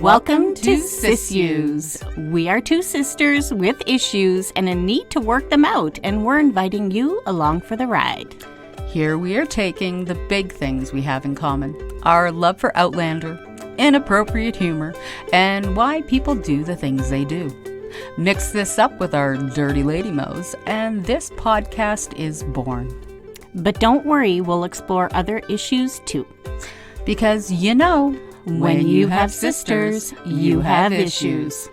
Welcome to Sissues. We are two sisters with issues and a need to work them out, and we're inviting you along for the ride. Here we are taking the big things we have in common. Our love for Outlander, inappropriate humor, and why people do the things they do. Mix this up with our dirty lady mo's, and this podcast is born. But don't worry, we'll explore other issues too. Because you know, when you have sisters, you have issues.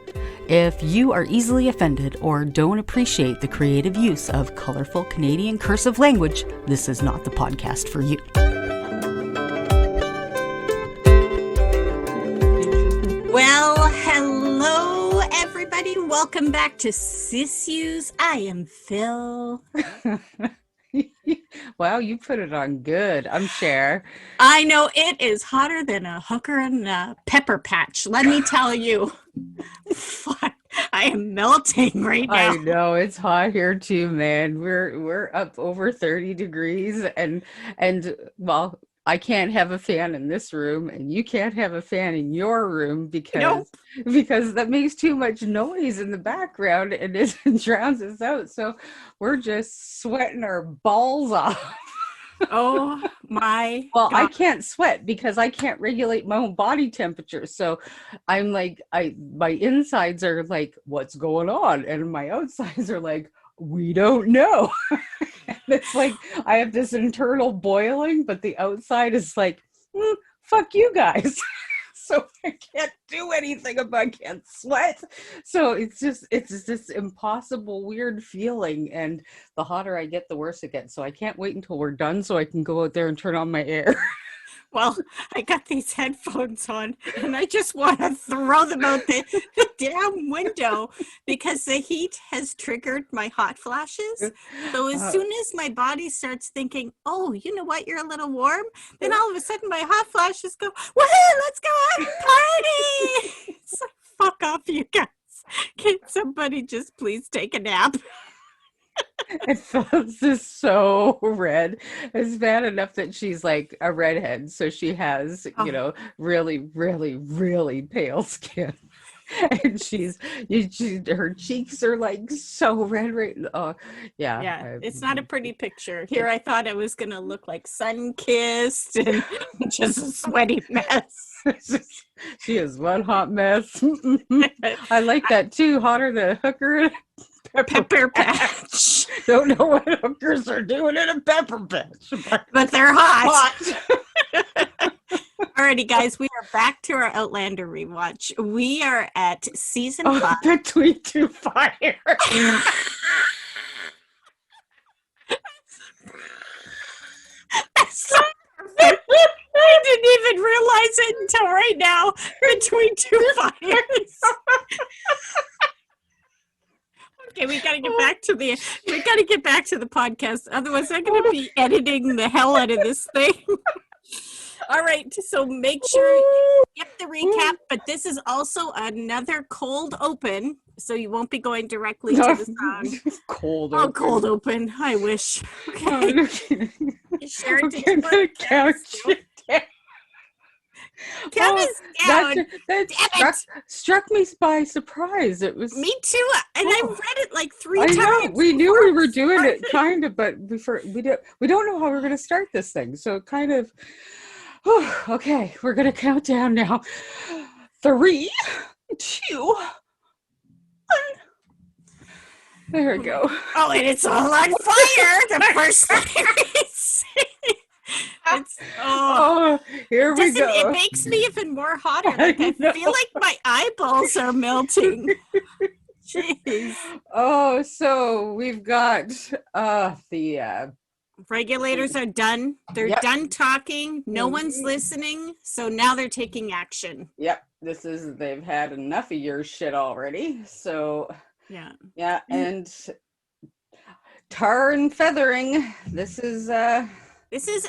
If you are easily offended or don't appreciate the creative use of colorful Canadian cursive language, this is not the podcast for you. Well, hello everybody. Welcome back to Sissues. I am Phil. Wow, you put it on good. I'm Cher. I know, it is hotter than a hooker in a pepper patch. Let me tell you. Fuck, I am melting right now. I know, it's hot here too, man. We're up over 30 degrees and well, I can't have a fan in this room and you can't have a fan in your room because that makes too much noise in the background and it drowns us out. So we're just sweating our balls off. Oh my Well, God. I can't sweat because I can't regulate my own body temperature. So I'm like, my insides are like, what's going on? And my outsides are like, we don't know. And it's like I have this internal boiling, but the outside is like, fuck you guys. So I can't do anything if I can't sweat. So it's this impossible, weird feeling. And the hotter I get, the worse it gets. So I can't wait until we're done so I can go out there and turn on my air. Well, I got these headphones on and I just want to throw them out the damn window because the heat has triggered my hot flashes. So as soon as my body starts thinking, oh, you know what, you're a little warm, then all of a sudden my hot flashes go, woohoo, let's go out and party. So fuck off, you guys. Can somebody just please take a nap? It feels just so red. It's bad enough that she's like a redhead, so she has, really, really, really pale skin. And her cheeks are like so red right now. Yeah, it's not a pretty picture. Here I thought I was gonna look like sun-kissed and just a sweaty mess. She is one hot mess. I like that too. Hotter than a hooker. Pepper patch. Don't know what hookers are doing in a pepper patch, but they're hot. Alrighty, guys, we are back to our Outlander rewatch. We are at season 5. Between Two Fires. That's so perfect. I didn't even realize it until right now. Between Two Fires. Okay, we gotta get back to the podcast. Otherwise, I'm gonna be editing the hell out of this thing. All right, so make sure you get the recap, but this is also another cold open, so you won't be going directly to the song. Cold open. Oh, cold open. I wish. Okay. Share it to Count us down. That struck me by surprise. It was me too, and I read it like 3 times. I know. We knew we were doing it, kind of, but we don't know how we're going to start this thing. So kind of. Okay, we're going to count down now. 3, 2, 1. There we go. Oh, and it's all on fire. The first thing we see. Here we go. It makes me even more hotter. Like, I feel like my eyeballs are melting. Jeez. Oh, so we've got the regulators are done. They're done talking. No one's listening. So now they're taking action. Yep. They've had enough of your shit already. So yeah, and tar and feathering. This is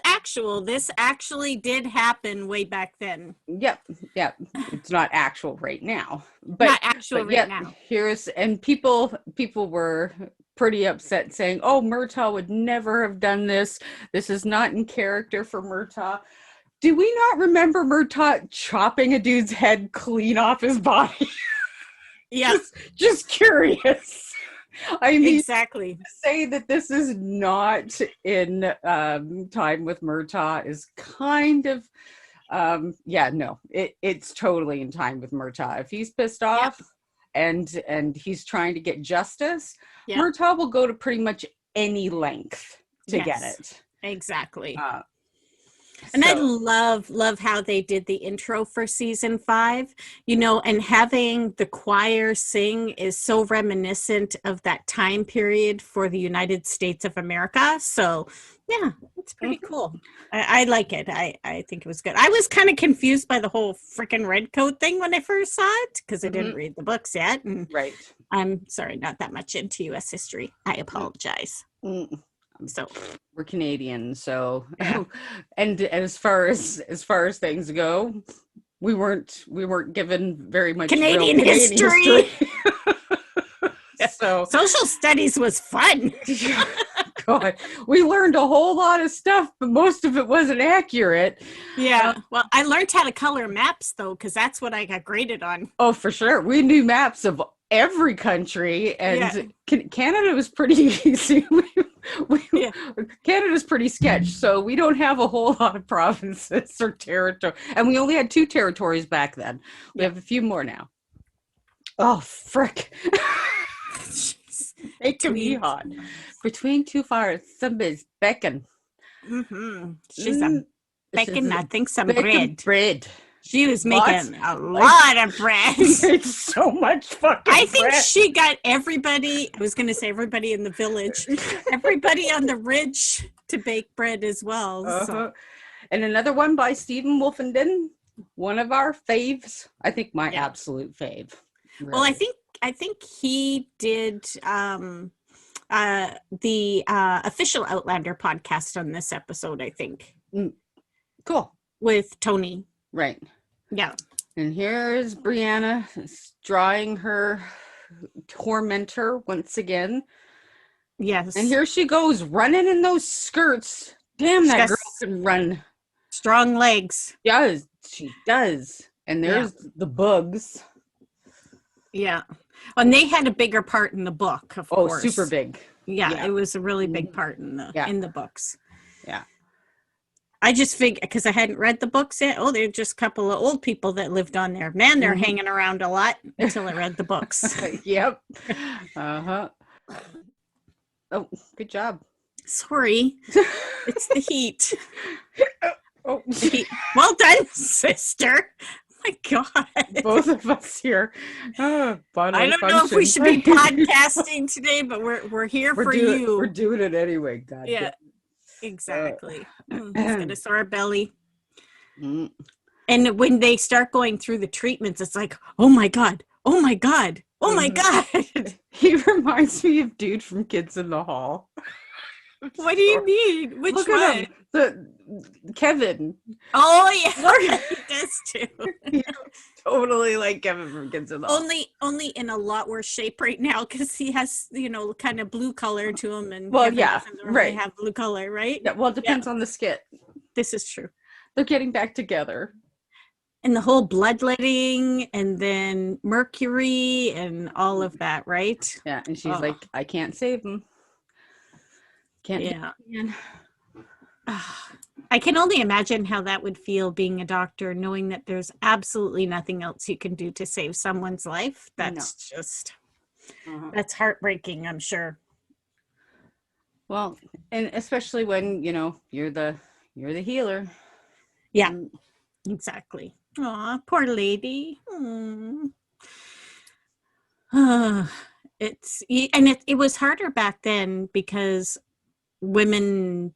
actual. This actually did happen way back then. Yep. It's not actual right now. But not actual right now. People were pretty upset saying, oh, Murtaugh would never have done this. This is not in character for Murtaugh. Do we not remember Murtaugh chopping a dude's head clean off his body? Yes, Just curious. I mean, exactly. say that this is not in Time with Murtaugh is kind of it's totally in Time with Murtaugh. If he's pissed off and he's trying to get justice, Murtaugh will go to pretty much any length to get it. Exactly. And I love how they did the intro for season 5, you know, and having the choir sing is so reminiscent of that time period for the United States of America. So yeah, it's pretty cool. I like it. I think it was good. I was kind of confused by the whole freaking red coat thing when I first saw it because I didn't read the books yet. And right. I'm sorry, not that much into US history. I apologize. So we're Canadian, so and as far as things go, we weren't given very much Canadian history. So social studies was fun. God, we learned a whole lot of stuff, but most of it wasn't accurate. Yeah. Well, I learned how to color maps though, because that's what I got graded on. Oh, for sure. We knew maps of every country, and Canada was pretty easy. Canada's pretty sketch, so we don't have a whole lot of provinces or territory, and we only had 2 territories back then. We have a few more now. Oh, frick. Making me hot. Between 2 fires, somebody's baking. She's baking, I think, some bread. She was making a lot of bread. It's so much fucking I think bread. she got everybody, I was going to say everybody in the village, everybody on the ridge to bake bread as well. So. And another one by Stephen Wolfenden, one of our faves. I think my absolute fave. Really. Well, I think he did the official Outlander podcast on this episode, I think. Cool. With Tony. Right. Yeah. And here's Brianna drawing her tormentor once again. Yes. And here she goes running in those skirts. Damn, that girl can run. Strong legs. Yes, she does. And there's the bugs. Yeah. And they had a bigger part in the book, of course. Oh, super big. Yeah, it was a really big part in the books. Yeah. I just figured, because I hadn't read the books yet, they're just a couple of old people that lived on there. Man, they're hanging around a lot until I read the books. Yep. Oh, good job. Sorry. It's the heat. The heat. Well done, sister. My God. Both of us here. I don't know if we should be podcasting today, but we're here for you. We're doing it anyway. God. Yeah. Exactly. He's got a sore belly. And when they start going through the treatments, it's like, oh my God, oh my God, oh my God. He reminds me of dude from Kids in the Hall. What do you mean? Which Look one? At him. Kevin. Oh yeah, he does too. Totally like Kevin from Kids in the Hall. Only in a lot worse shape right now because he has kind of blue color to him, and well, Kevin doesn't really right. have blue color, right? Yeah, well, it depends on the skit. This is true. They're getting back together. And the whole bloodletting, and then Mercury, and all of that, right? Yeah, and she's like, I can't save him. Can't. Yeah. I can only imagine how that would feel being a doctor, knowing that there's absolutely nothing else you can do to save someone's life. That's just, that's heartbreaking, I'm sure. Well, and especially when, you're the healer. Yeah, exactly. Aw, poor lady. It was harder back then because women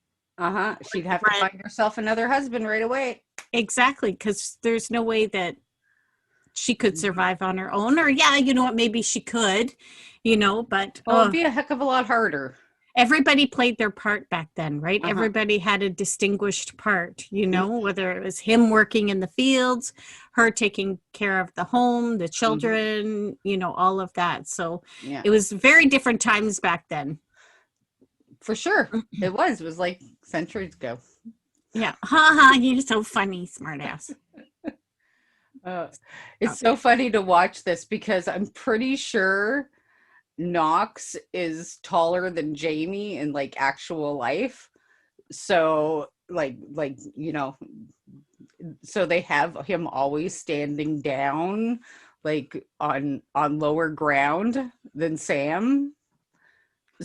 she'd have to find herself another husband right away. Exactly, because there's no way that she could survive on her own, or maybe she could, but it'd be a heck of a lot harder. Everybody played their part back then, right? Everybody had a distinguished part, whether it was him working in the fields, her taking care of the home, the children, all of that. So it was very different times back then. For sure. It was like centuries ago. Yeah. Ha ha. You're so funny, smartass. Uh, it's so funny to watch this because I'm pretty sure Knox is taller than Jamie in like actual life. So so they have him always standing down like on lower ground than Sam.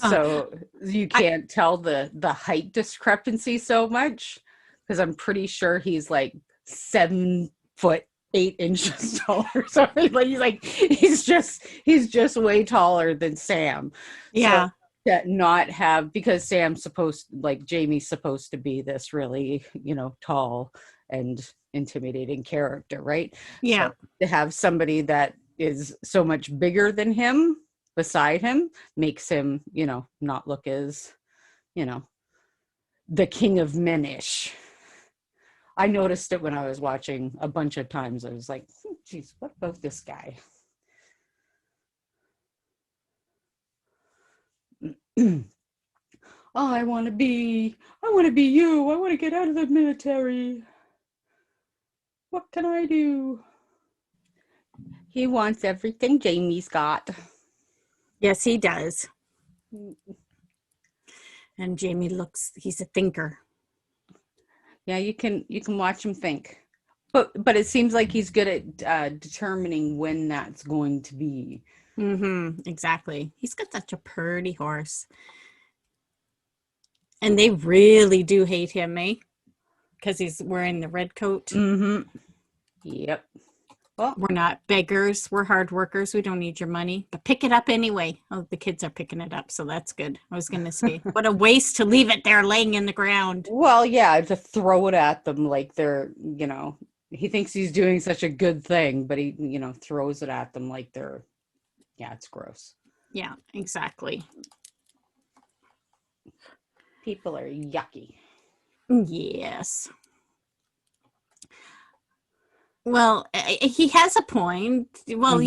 Uh, So you I, can't tell the height discrepancy so much because I'm pretty sure he's like 7 foot 8 inches tall or something. Like he's just way taller than Sam. So yeah. that not have because Sam's supposed like Jamie's supposed to be this really, tall and intimidating character, right? Yeah. So to have somebody that is so much bigger than him beside him makes him, not look as, you know, the king of menish. I noticed it when I was watching a bunch of times. I was like, geez, what about this guy? Oh, I want to be you. I want to get out of the military. What can I do? He wants everything Jamie's got. Yes, he does. And Jamie he's a thinker. Yeah, you can watch him think. But it seems like he's good at determining when that's going to be. Exactly. He's got such a pretty horse. And they really do hate him, eh? Because he's wearing the red coat. Mm-hmm. Yep. Well, We're not beggars. We're hard workers. We don't need your money. But pick it up anyway. Oh, the kids are picking it up, so that's good. I was going to say, what a waste to leave it there laying in the ground. well, yeah, to throw it at them like they're, he thinks he's doing such a good thing, but he, throws it at them like they're, yeah, it's gross. Yeah, exactly. People are yucky. Yes. Well, he has a point. Well,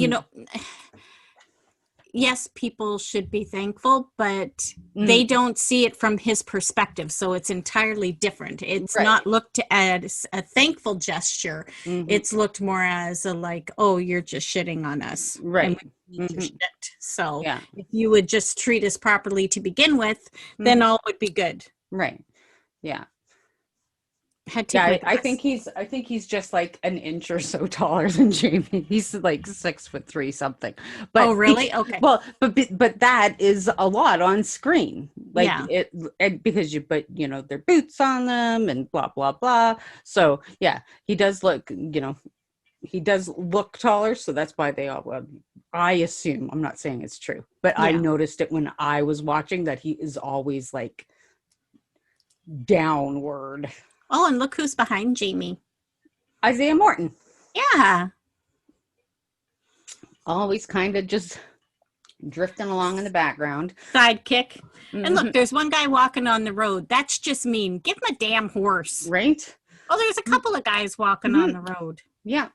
yes, people should be thankful, but they don't see it from his perspective. So it's entirely different. It's not looked at as a thankful gesture. It's looked more as a like, oh, you're just shitting on us. Right. And we need your shit. So if you would just treat us properly to begin with, then all would be good. Right. Yeah. I think he's just like an inch or so taller than Jamie. He's like 6'3" something. But oh, really? Okay. Well, but that is a lot on screen. Like because their boots on them and blah blah blah. So yeah, he does look taller. So that's why they all. Well, I assume, I'm not saying it's true, but I noticed it when I was watching that he is always like downward. Oh, and look who's behind Jamie. Isaiah Morton. Yeah. Always kind of just drifting along in the background. Sidekick. And look, there's one guy walking on the road. That's just mean. Give him a damn horse. Right? Oh, there's a couple of guys walking on the road. Yeah.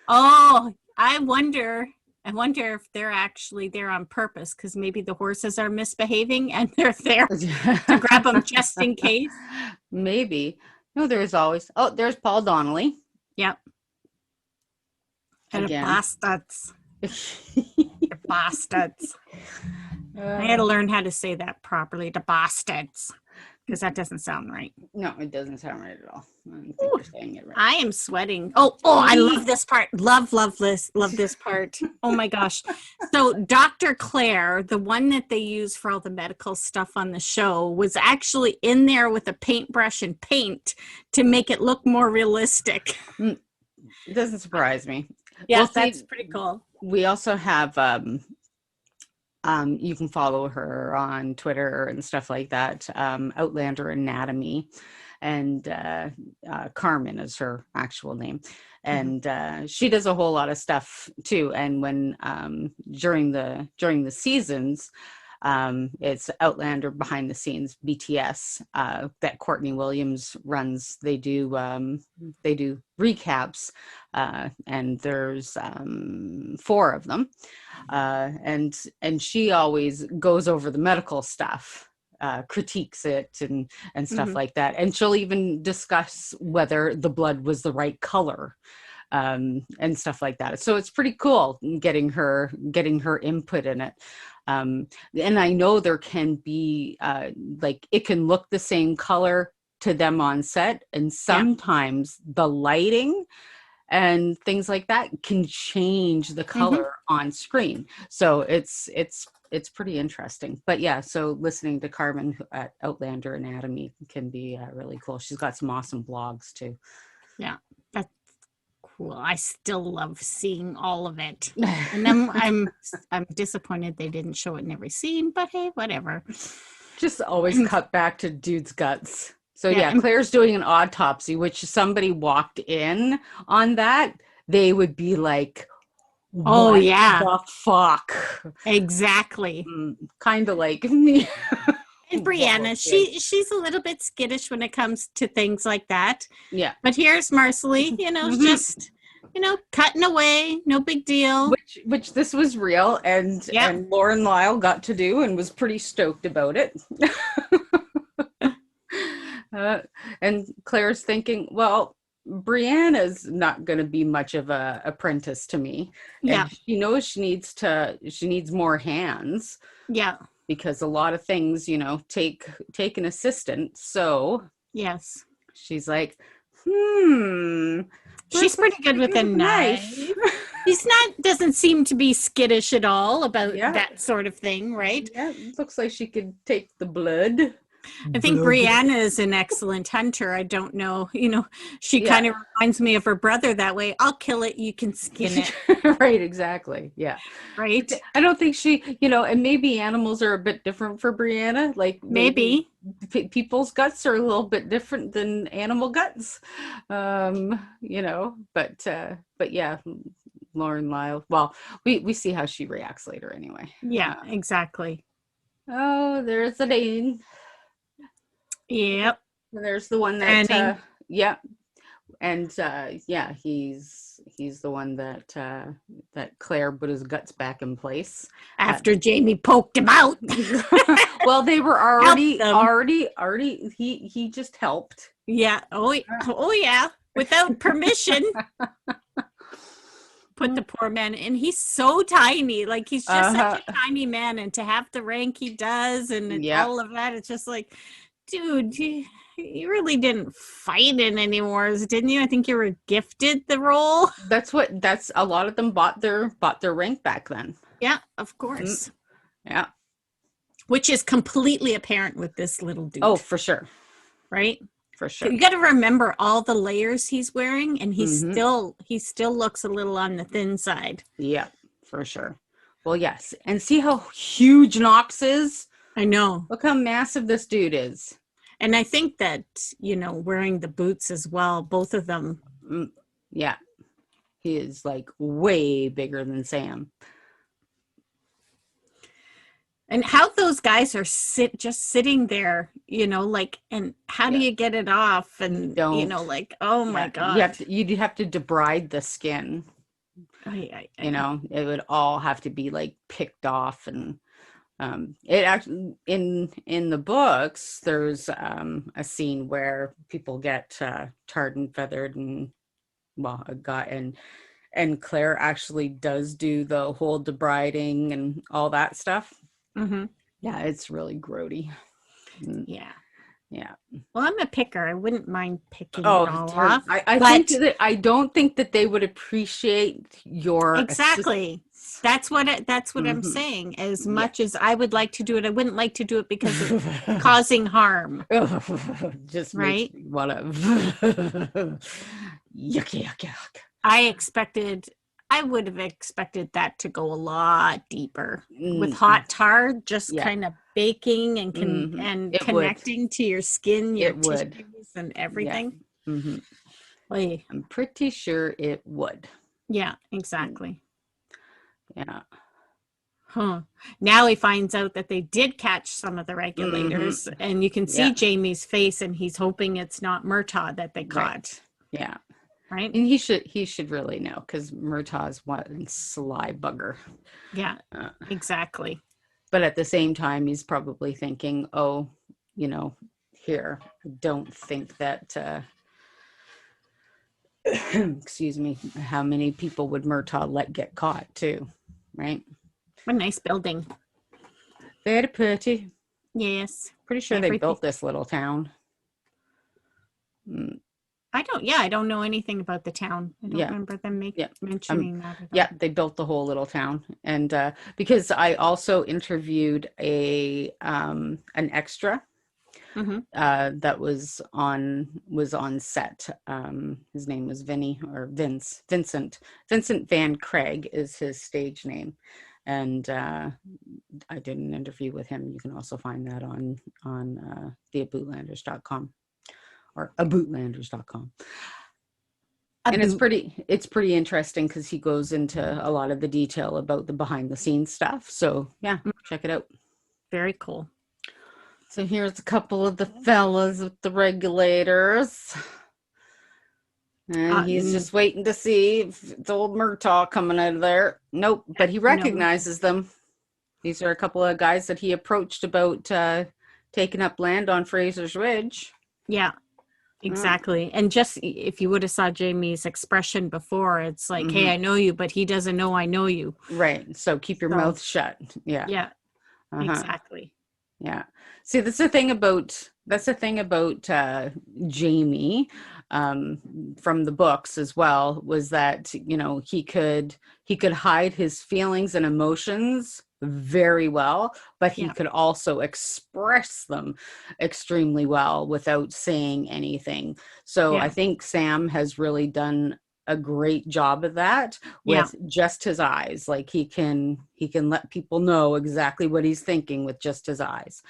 Oh, I wonder if they're actually there on purpose because maybe the horses are misbehaving and they're there to grab them just in case. Maybe. No, there's always. Oh, there's Paul Donnelly. Yep. And bastards. Bastards. I had to learn how to say that properly. The bastards. Because that doesn't sound right. No, it doesn't sound right at all. I don't think you're saying it right. I am sweating. Oh, I love this part. Love this part. Oh my gosh. So Dr. Claire, the one that they use for all the medical stuff on the show, was actually in there with a paintbrush and paint to make it look more realistic. It doesn't surprise me. Yeah, that's pretty cool. We also have you can follow her on Twitter and stuff like that. Outlander Anatomy, and Carmen is her actual name, and she does a whole lot of stuff too. And when during the seasons, it's Outlander Behind the Scenes BTS that Courtney Williams runs. They do recaps, and there's 4 of them, and she always goes over the medical stuff critiques it and stuff Mhm. like that, and she'll even discuss whether the blood was the right color, and stuff like that. So it's pretty cool getting her input in it. And I know there can be like it can look the same color to them on set, and Yeah. sometimes the lighting and things like that can change the Mhm. color on screen. So it's pretty interesting. But yeah, so listening to Carmen at Outlander Anatomy can be really cool. She's got some awesome blogs too. Yeah. That's cool. I still love seeing all of it. And I'm disappointed they didn't show it in every scene, but hey, whatever. Just always And cut back to dude's guts. So yeah, yeah, and Claire's doing an autopsy, which somebody walked in on that, they would be like, oh what yeah, the fuck? exactly. Kind of like me. And What Brianna, was good. she's a little bit skittish when it comes to things like that. Yeah. But here's Marcely, Mhm. just, cutting away, no big deal. Which this was real, Yeah. and Lauren Lyle got to do and was pretty stoked about it. uh, and Claire's thinking, well, Brianna's not going to be much of a apprentice to me, Yeah. and she knows she needs more hands, Yeah. because a lot of things, take an assistant. So Yes. she's like, hmm, She's Brooklyn's pretty good pretty with good a with a knife. knife. Doesn't seem to be skittish at all about Yeah. that sort of thing, right? Yeah, looks like she could take the blood. I think Blood. Brianna is an excellent hunter. I don't know, she Yeah. kind of reminds me of her brother that way. I'll kill it, you can skin it, Right, exactly. Yeah. right? I don't think she, and maybe animals are a bit different for Brianna. Like maybe Maybe. people's guts are a little bit different than animal guts. But yeah, Lauren Lyle. Well, we see how she reacts later anyway. Yeah, exactly. Oh, there's the Dane. Yep. There's the one that Standing yeah. And yeah, he's the one that Claire put his guts back in place. after Jamie poked him out. Well, they were Helped them. already. He just helped. Yeah. Oh yeah. Without permission. Put the poor man in. He's so tiny. Like he's just such a tiny man, and to have the rank he does and Yeah. all of that, it's just like, dude, you really didn't fight in any wars, didn't you? I think you were gifted the role. That's a lot of them bought their rank back then. Yeah, of course. Yeah. Which is completely apparent with this little dude. Oh, for sure. Right? For sure. You got to remember all the layers he's wearing, and he Mhm. still looks a little on the thin side. Yeah, for sure. Well, yes. And see how huge Knox is? I know. Look how massive this dude is. And I think that, wearing the boots as well, both of them. Yeah. He is like way bigger than Sam. And how those guys are just sitting there, like, and how do you get it off? And, like, oh my God. You'd have to debride the skin. It would all have to be like picked off. And it actually, in the books, there's a scene where people get tarred and feathered, and a guy and Claire actually does do the whole debriding and all that stuff. Mm-hmm. Yeah, it's really grody. Yeah. Yeah. Well, I'm a picker. I wouldn't mind picking it all off. I don't think that they would appreciate your exactly. That's what I'm saying. As much as I would like to do it, I wouldn't like to do it because of causing harm. Just right? Makes me wanna yuck, yuck, yuck. I would have expected that to go a lot deeper with hot tar, just kind of baking and connecting to your skin, your tissues, and everything. Yeah. Mm-hmm. I'm pretty sure it would. Yeah, exactly. Yeah. Huh. Now he finds out that they did catch some of the regulators, and you can see Jamie's face, and he's hoping it's not Murtaugh that they caught. Right. Yeah. Right. And he should really know, because Murtaugh's one sly bugger. Yeah, exactly. But at the same time, he's probably thinking, oh, you know, here, I don't think that, excuse me, how many people would Murtaugh let get caught too, right? What a nice building. Very pretty. Yes. Pretty sure they built this little town. I don't know anything about the town. I don't remember them mentioning that at all. Yeah, they built the whole little town. And because I also interviewed an extra that was on set. His name was Vincent Van Craig is his stage name. And I did an interview with him. You can also find that on the Outlanders.com or aboutlanders.com. And it's pretty interesting because he goes into a lot of the detail about the behind the scenes stuff. So yeah, check it out. Very cool. So here's a couple of the fellas with the regulators. And he's just waiting to see if it's old Murtaugh coming out of there. Nope, but he recognizes them. These are a couple of guys that he approached about taking up land on Fraser's Ridge. Yeah, exactly. And just if you would have saw Jamie's expression before, it's like, hey, I know you, but he doesn't know I know you. Right. So keep your mouth shut. Yeah. Yeah. Exactly. Yeah. See, that's the thing about Jamie from the books as well, was that, you know, he could hide his feelings and emotions very well, but he could also express them extremely well without saying anything. So I think Sam has really done a great job of that with just his eyes. Like he can let people know exactly what he's thinking with just his eyes.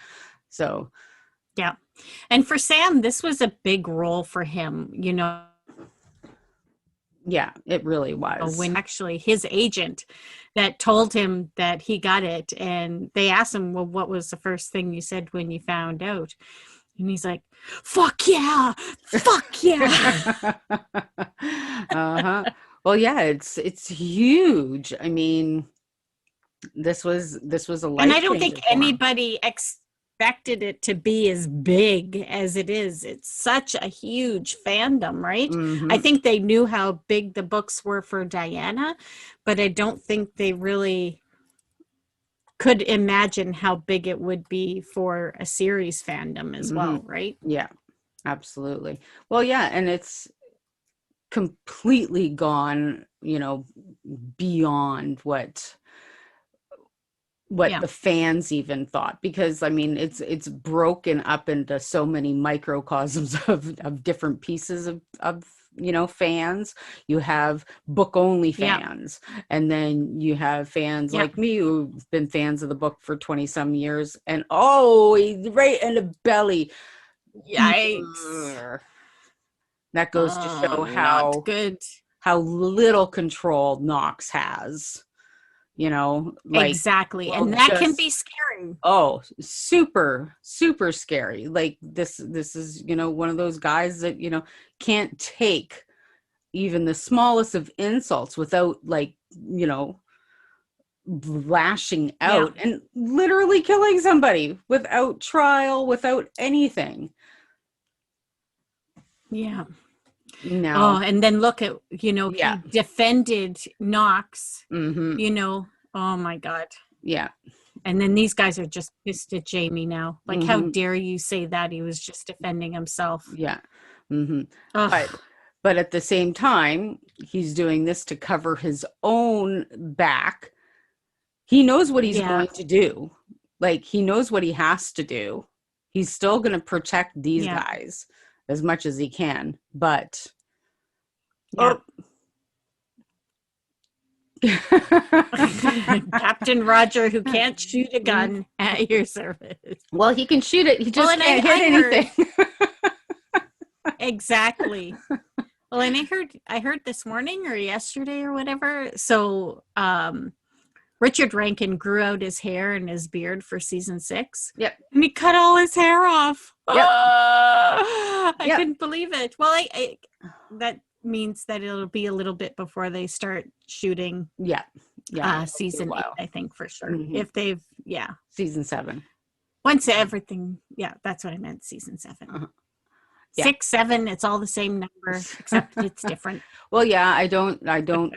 So yeah. And for Sam, this was a big role for him, you know. Yeah, it really was. When actually his agent that told him that he got it, and they asked him, well, what was the first thing you said when you found out? And he's like, fuck yeah. Well, yeah, it's huge. I mean, this was a life. And I don't think anybody expected it to be as big as it is. It's such a huge fandom, right? I think they knew how big the books were for Diana, but I don't think they really could imagine how big it would be for a series fandom as well, right? Yeah, absolutely. Well, yeah, and it's completely gone, you know, beyond what the fans even thought, because I mean it's broken up into so many microcosms of different pieces of you know, fans. You have book only fans, and then you have fans like me who've been fans of the book for 20 some years, and right in the belly. Yikes. That goes to show how little control Knox has. You know, like, exactly. And that can be scary. Oh, super, super scary. Like this is, you know, one of those guys that, you know, can't take even the smallest of insults without, like, you know, lashing out and literally killing somebody without trial, without anything. Yeah. No. Oh, and then look at, you know, he defended Knox, you know, oh my God. Yeah. And then these guys are just pissed at Jamie now. Like, how dare you say that? He was just defending himself. Yeah. But at the same time, he's doing this to cover his own back. He knows what he's going to do. Like, he knows what he has to do. He's still going to protect these guys as much as he can, but Captain Roger, who can't shoot a gun at your service. Well, he can shoot it. He just can't hit anything. Exactly. Well, and I heard this morning or yesterday or whatever. So, Richard Rankin grew out his hair and his beard for season 6. Yep. And he cut all his hair off. Yep. I couldn't believe it. Well, that means that it'll be a little bit before they start shooting. Yeah. Yeah, it'll be a season 8, while. I think for sure. Mhm. If they've, yeah. Season 7. Once everything, yeah, that's what I meant, season 7. Uh-huh. Yeah. 6, 7, it's all the same number, except it's different. Well, yeah, I don't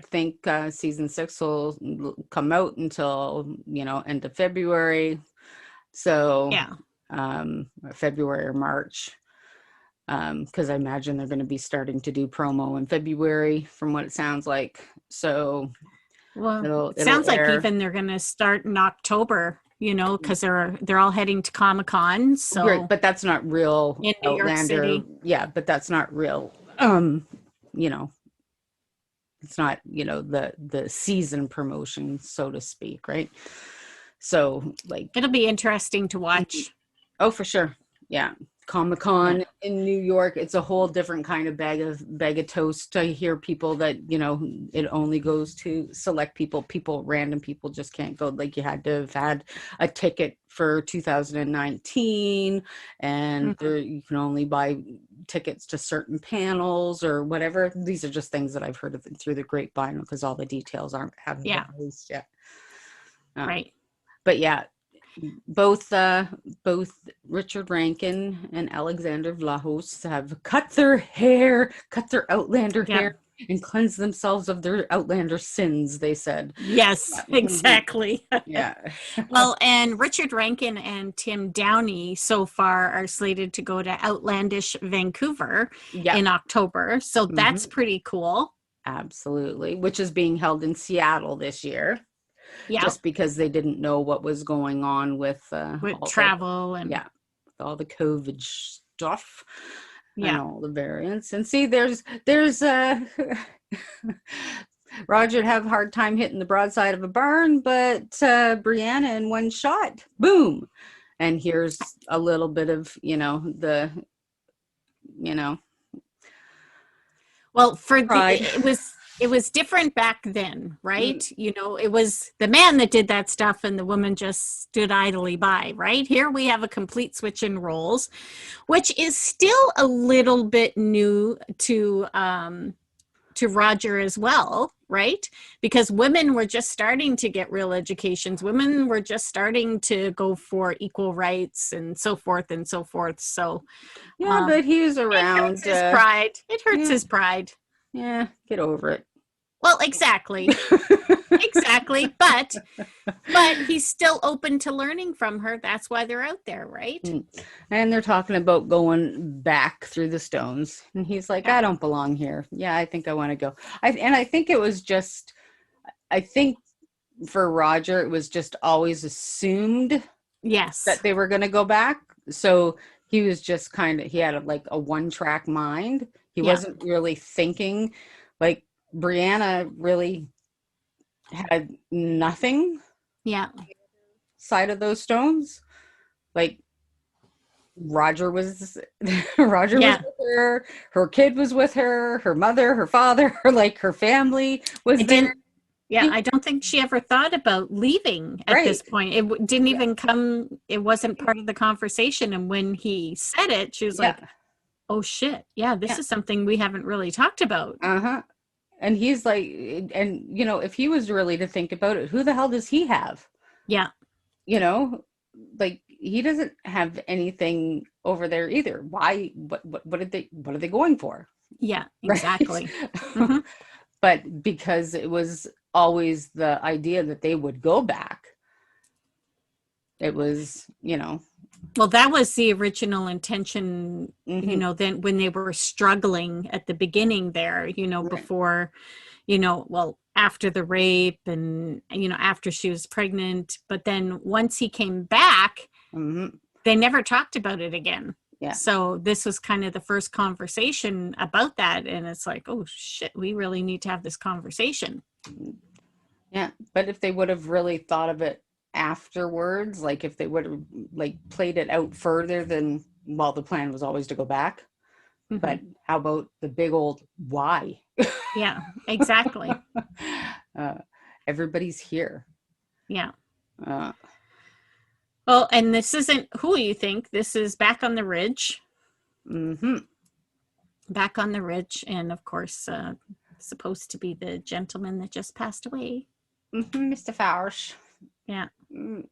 think season 6 will come out until, end of February. So, Yeah. February or March. Because I imagine they're going to be starting to do promo in February, from what it sounds like. So, Well, it it'll sounds like air. even they're going to start in October, because they're all heading to Comic-Con. So Right, but that's not real in New York Outlander. City. Yeah, but that's not real. It's not, the season promotion, so to speak, right? So, like, It'll be interesting to watch. oh, for sure. Yeah. Comic-Con in New York, it's a whole different kind of bag of toast. I hear people that, it only goes to select people, random people just can't go. Like, you had to have had a ticket for 2019, and you can only buy tickets to certain panels or whatever. These are just things that I've heard of through the grapevine, because all the details haven't been released yet. Right. But yeah, both Richard Rankin and Alexander Vlahos have cut their Outlander hair, and cleansed themselves of their Outlander sins, they said. Yes, exactly. Yeah. Well, and Richard Rankin and Tim Downey so far are slated to go to Outlandish Vancouver in October. So that's pretty cool. Absolutely. Which is being held in Seattle this year. Yeah. Just because they didn't know what was going on with travel and with all the COVID stuff. Yeah. And all the variants. And see, there's Roger'd have a hard time hitting the broadside of a barn, but Brianna in one shot, boom. And here's a little bit of, Well, it was different back then, right? It was the man that did that stuff and the woman just stood idly by, right? Here we have a complete switch in roles, which is still a little bit new to Roger as well, right? Because women were just starting to get real educations. Women were just starting to go for equal rights and so forth and so forth. So yeah, but he was around. It hurts his pride. It hurts his pride. Yeah, get over it. Well, exactly. Exactly. But he's still open to learning from her. That's why they're out there, right? And they're talking about going back through the stones. And he's like, I don't belong here. Yeah, I think I want to go. I think it was just, I think for Roger, it was just always assumed that they were going to go back. So he was just he had a one-track mind. He wasn't really thinking. Like, Brianna really had nothing side of those stones. Like, Roger was with her, her kid was with her, her mother, her father, her family was there. I don't think she ever thought about leaving at this point. It didn't even come, it wasn't part of the conversation. And when he said it, she was like, oh shit, this is something we haven't really talked about. And he's like, and if he was really to think about it, who the hell does he have? Yeah. Like, he doesn't have anything over there either. Why? What are they going for? Yeah, exactly. Right? But because it was always the idea that they would go back, it was, well, that was the original intention, then when they were struggling at the beginning there, before, after the rape and, after she was pregnant. But then once he came back, they never talked about it again. Yeah. So this was kind of the first conversation about that. And it's like, oh shit, we really need to have this conversation. Yeah. But if they would have really thought of it afterwards, like if they would have played it out further, than, well, the plan was always to go back. But how about the big old why? Yeah, exactly. Everybody's here. Yeah. Well, and this isn't Who You Think. This is Back on the Ridge. Back on the Ridge. And of course, supposed to be the gentleman that just passed away. Mr. Fausch. Yeah. Mm.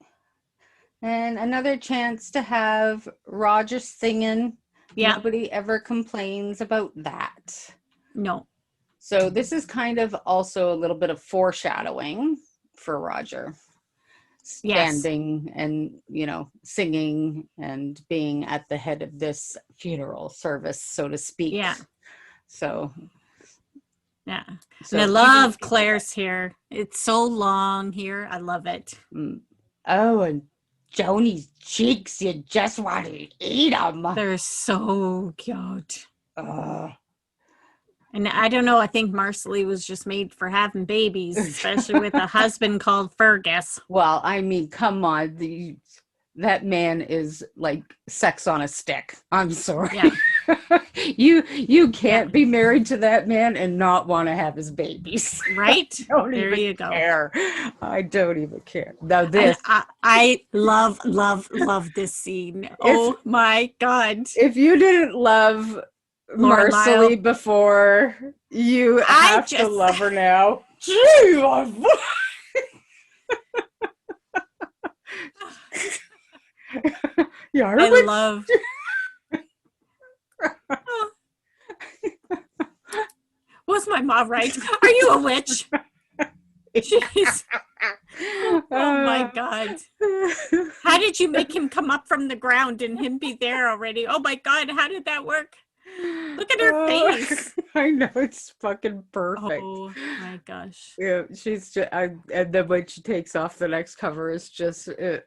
And another chance to have Roger singing. Yeah. Nobody ever complains about that. No. So this is kind of also a little bit of foreshadowing for Roger. Yes. Standing and, singing and being at the head of this funeral service, so to speak. Yeah. So, yeah. So and I you love didn't- Claire's hair. It's so long here. I love it. Oh, and Joni's cheeks, you just want to eat them. They're so cute. And I don't know. I think Marcelly was just made for having babies, especially with a husband called Fergus. Well, I mean, come on. That man is like sex on a stick. I'm sorry. Yeah. You can't be married to that man and not want to have his babies. Right? Don't there even you go. care. I don't even care. Now this. I love this scene. Oh my God. If you didn't love Marcelly before, you have to love her now. Gee, yeah, I love. Was my mom right? Are you a witch? Jeez. Oh my God. How did you make him come up from the ground and him be there already? Oh my God, how did that work? Look at her face. I know, it's fucking perfect. Oh my gosh. Yeah, she's just, and then when she takes off, the next cover is just, you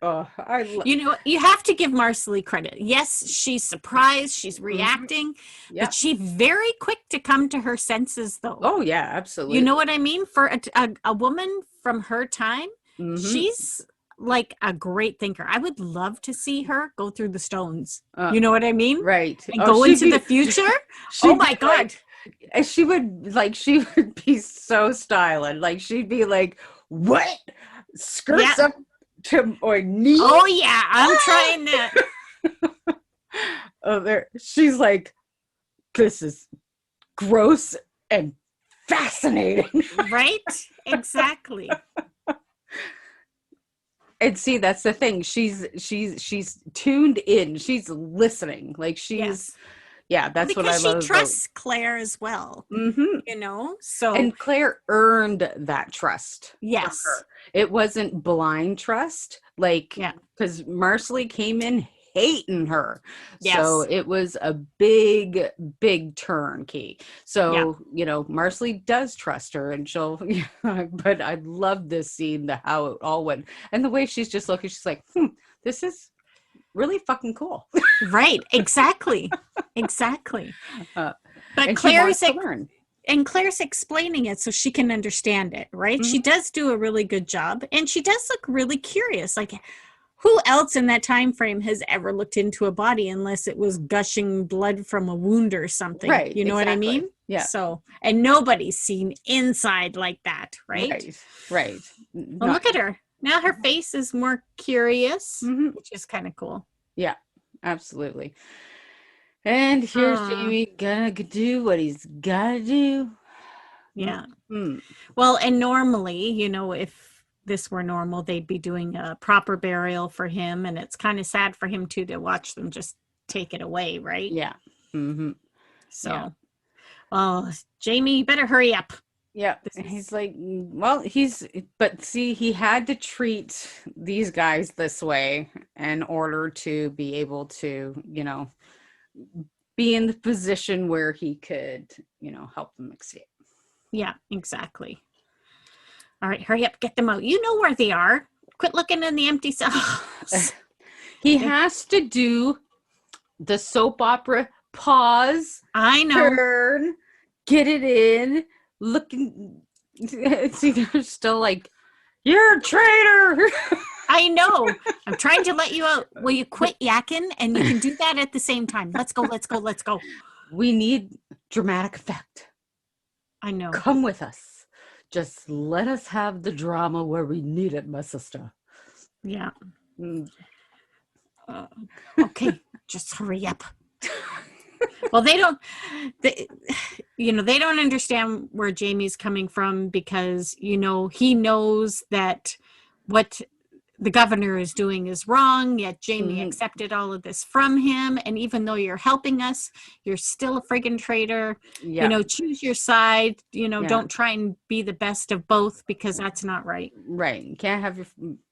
have to give Marcelly credit. Yes, she's surprised, she's reacting, but she's very quick to come to her senses, though. Oh yeah, absolutely. You know what I mean? For a woman from her time, she's like a great thinker. I would love to see her go through the stones. You know what I mean? Right. And go into the future. Oh my God. She would be so styling. Like she'd be like, what? Skirts up to my knees? Oh yeah, I'm trying that. She's like, this is gross and fascinating. Right? Exactly. And see, that's the thing. She's tuned in. She's listening. Like she's, that's what I love. Because she trusts Claire as well. So. And Claire earned that trust. Yes. It wasn't blind trust. Because Marcelly came in hating her. Yes. So it was a big, big turn key. So, Marcelly does trust her and she'll, but I love this scene, how it all went. And the way she's just looking, she's like, this is really fucking cool. Right. Exactly. Exactly. But Claire's explaining it so she can understand it, right? She does do a really good job and she does look really curious. Like, who else in that time frame has ever looked into a body unless it was gushing blood from a wound or something? Right. You know what I mean? Yeah. So, and nobody's seen inside like that, right? Right. Well, look at her. Now her face is more curious, which is kind of cool. Yeah, absolutely. And here's Jamie gonna do what he's gotta do. Yeah. Well, and normally, if this were normal, they'd be doing a proper burial for him, and it's kind of sad for him too to watch them just take it away, right? Yeah. So, well, Jamie, you better hurry up. Yeah. He's like, well, but see, he had to treat these guys this way in order to be able to, be in the position where he could, help them escape. Yeah, exactly. All right, hurry up, get them out. You know where they are. Quit looking in the empty cells. He has to do the soap opera pause. I know. Turn, get it in, looking. See, they're still like, you're a traitor. I know. I'm trying to let you out. Will you quit yakking? And you can do that at the same time. Let's go. We need dramatic effect. I know. Come with us. Just let us have the drama where we need it, my sister. Yeah. Okay, just hurry up. Well, they, they don't understand where Jamie's coming from because, he knows that what the governor is doing is wrong, yet Jamie accepted all of this from him. And even though you're helping us, you're still a friggin' traitor. Yeah. Choose your side. Yeah. Don't try and be the best of both because that's not right. Right. You can't have your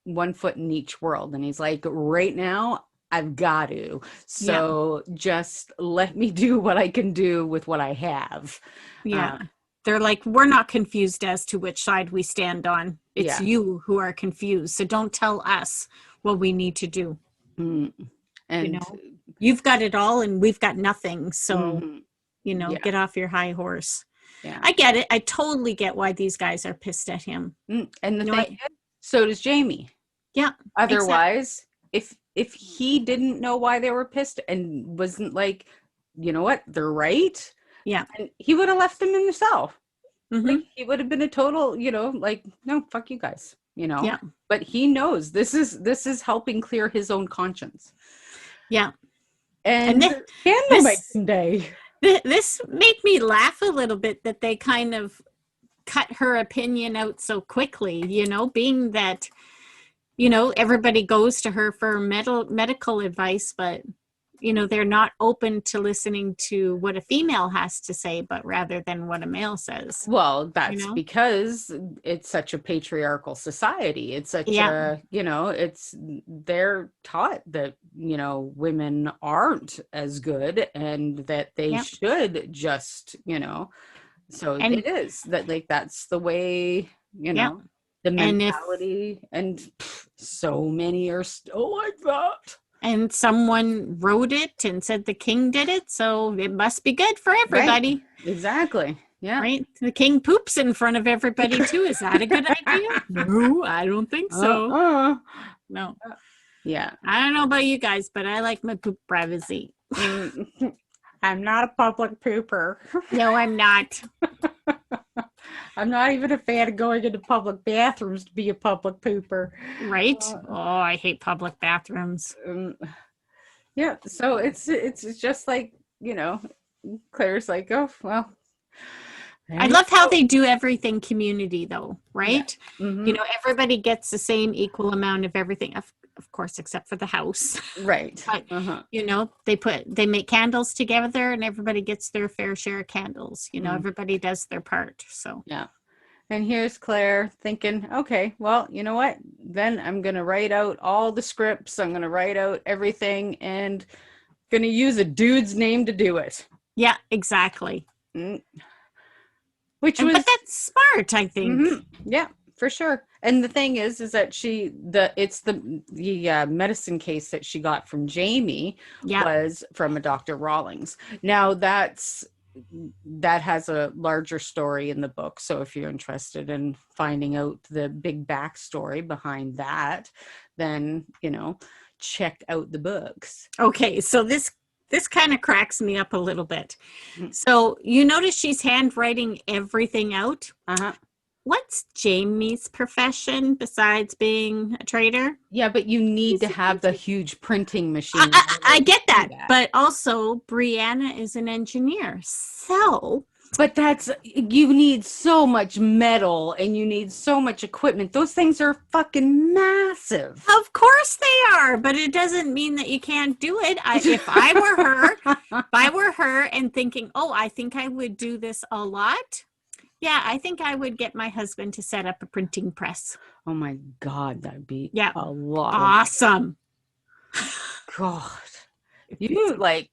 one foot in each world. And he's like, right now, I've got to. So just let me do what I can do with what I have. Yeah. They're like, we're not confused as to which side we stand on. It's you who are confused. So don't tell us what we need to do. And you've got it all and we've got nothing. So, get off your high horse. Yeah. I get it. I totally get why these guys are pissed at him. And the thing is, so does Jamie. Yeah. Otherwise, if he didn't know why they were pissed and wasn't like, you know what, they're right. Yeah. And he would have left them in the cell. Like, he would have been a total, like, no, fuck you guys, Yeah. But he knows this is helping clear his own conscience. Yeah. And candlemaking day. This made me laugh a little bit that they kind of cut her opinion out so quickly, being that, everybody goes to her for medical advice, but they're not open to listening to what a female has to say, but rather than what a male says. Well, that's because it's such a patriarchal society. It's such a, they're taught that, women aren't as good and that they should just, so it is that, like, that's the way, the mentality, and so many are still like that. And someone wrote it and said the king did it, so it must be good for everybody. Right. Exactly. Yeah. Right? The king poops in front of everybody too. Is that a good idea? No, I don't think so. No. Yeah. I don't know about you guys, but I like my poop privacy. I'm not a public pooper. No, I'm not. I'm not even a fan of going into public bathrooms to be a public pooper. Right? I hate public bathrooms. Yeah. So it's just like, Claire's like, oh, well. I love how they do everything community though, right? Yeah. Everybody gets the same equal amount of everything. Of course, except for the house. Right. But, they make candles together and everybody gets their fair share of candles. Everybody does their part. So, yeah. And here's Claire thinking, okay, well, you know what? Then I'm going to write out all the scripts. I'm going to write out everything and going to use a dude's name to do it. Yeah, exactly. But that's smart, I think. Yeah, for sure. And the thing is that it's the medicine case that she got from Jamie was from a Dr. Rawlings. Now that has a larger story in the book. So if you're interested in finding out the big backstory behind that, then, check out the books. Okay. So this kind of cracks me up a little bit. So you notice she's handwriting everything out. What's Jamie's profession besides being a trader? Yeah, but you need to have the huge printing machine. I get that. But also, Brianna is an engineer. So... But you need so much metal and you need so much equipment. Those things are fucking massive. Of course they are, but it doesn't mean that you can't do it. If I were her and thinking, I think I would do this a lot. Yeah, I think I would get my husband to set up a printing press. Oh my God, that'd be a lot. Awesome. God. You like...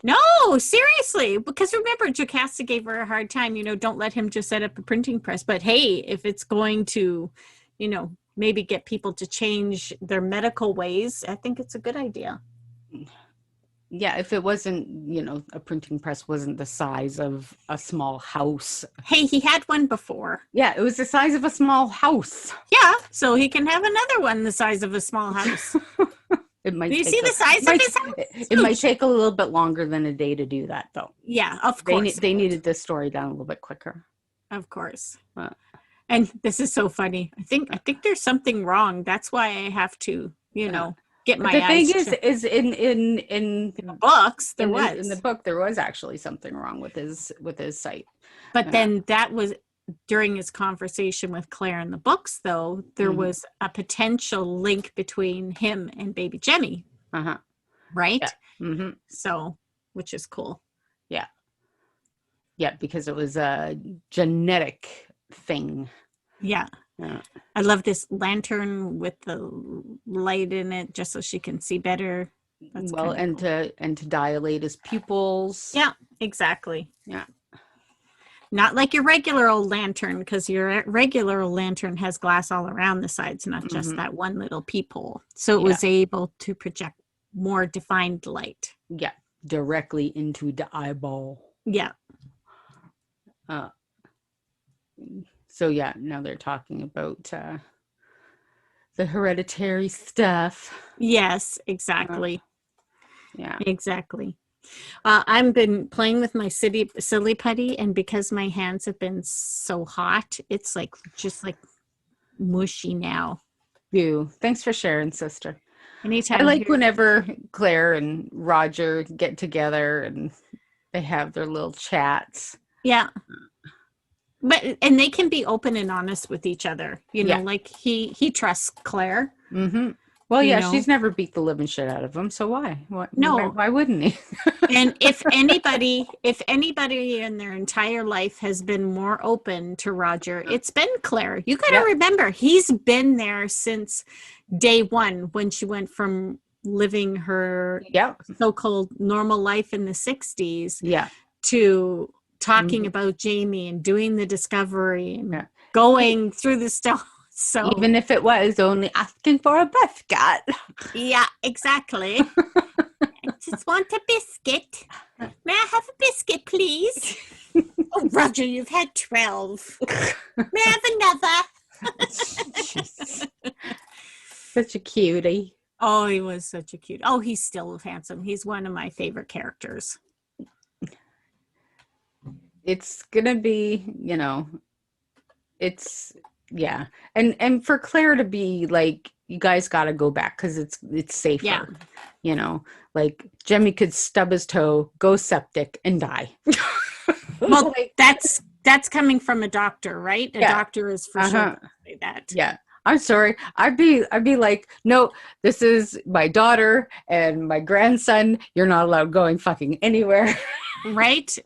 No, seriously, because remember, Jocasta gave her a hard time, don't let him just set up a printing press. But hey, if it's going to, maybe get people to change their medical ways, I think it's a good idea. Yeah, if it wasn't, a printing press wasn't the size of a small house. Hey, he had one before. Yeah, it was the size of a small house. Yeah, so he can have another one the size of a small house. It might. Do you see the size of his house? It might take a little bit longer than a day to do that, though. Yeah, of course. They needed this story down a little bit quicker. Of course. And this is so funny. I think there's something wrong. That's why I have to, get get my The thing eyes checked. is in The books, there in the was. book there was actually something wrong with his sight. But then that was during his conversation with Claire in the books, though, there was a potential link between him and baby Jemmy. Uh-huh. Right? Yeah. Mm-hmm. So, which is cool. Yeah. Yeah, because it was a genetic thing. Yeah. I love this lantern with the light in it just so she can see better. That's well, and cool. to dilate his pupils. Yeah, exactly. Yeah. Not like your regular old lantern, because your regular old lantern has glass all around the sides, not just that one little peephole. So it was able to project more defined light. Yeah, directly into the eyeball. Yeah. So yeah, now they're talking about the hereditary stuff. Yes, exactly. Yeah. Exactly. I've been playing with my silly putty, and because my hands have been so hot, it's like just like mushy now. You. Thanks for sharing, sister. Anytime I like whenever Claire and Roger get together and they have their little chats. Yeah. And they can be open and honest with each other. You know, like he trusts Claire. Mm-hmm. Well, yeah, she's never beat the living shit out of him, so why? Why wouldn't he? And if anybody in their entire life has been more open to Roger, it's been Claire. You got to remember, he's been there since day one when she went from living her so-called normal life in the 60s to talking about Jamie and doing the discovery and going through the stuff. So even if it was only asking for a biscuit. Yeah, exactly. I just want a biscuit. May I have a biscuit, please? Oh, Roger, you've had 12. May I have another? Such a cutie. Oh, he was such a cute. Oh, he's still handsome. He's one of my favorite characters. It's gonna be, and for Claire to be like, you guys got to go back because it's safer. Like Jemmy could stub his toe, go septic, and die. Well, that's coming from a doctor, right? A doctor is for sure gonna say that. Yeah. I'm sorry. I'd be like, no, this is my daughter and my grandson. You're not allowed going fucking anywhere. Right?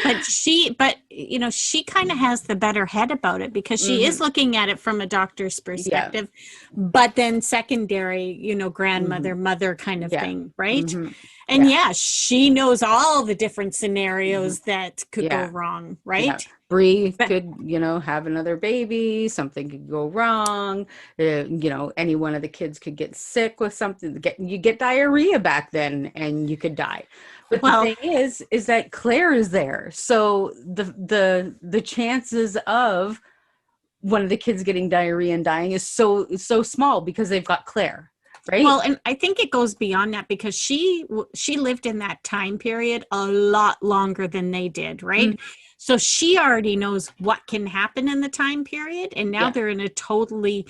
But she kind of has the better head about it because she is looking at it from a doctor's perspective, but then secondary, grandmother, mother kind of thing, right? And she knows all the different scenarios that could go wrong, right? Bree could, have another baby, something could go wrong, any one of the kids could get sick with something, you get diarrhea back then and you could die. But the thing is that Claire is there. So the chances of one of the kids getting diarrhea and dying is so small because they've got Claire, right? Well, and I think it goes beyond that because she lived in that time period a lot longer than they did, right? So she already knows what can happen in the time period, and now they're in a totally,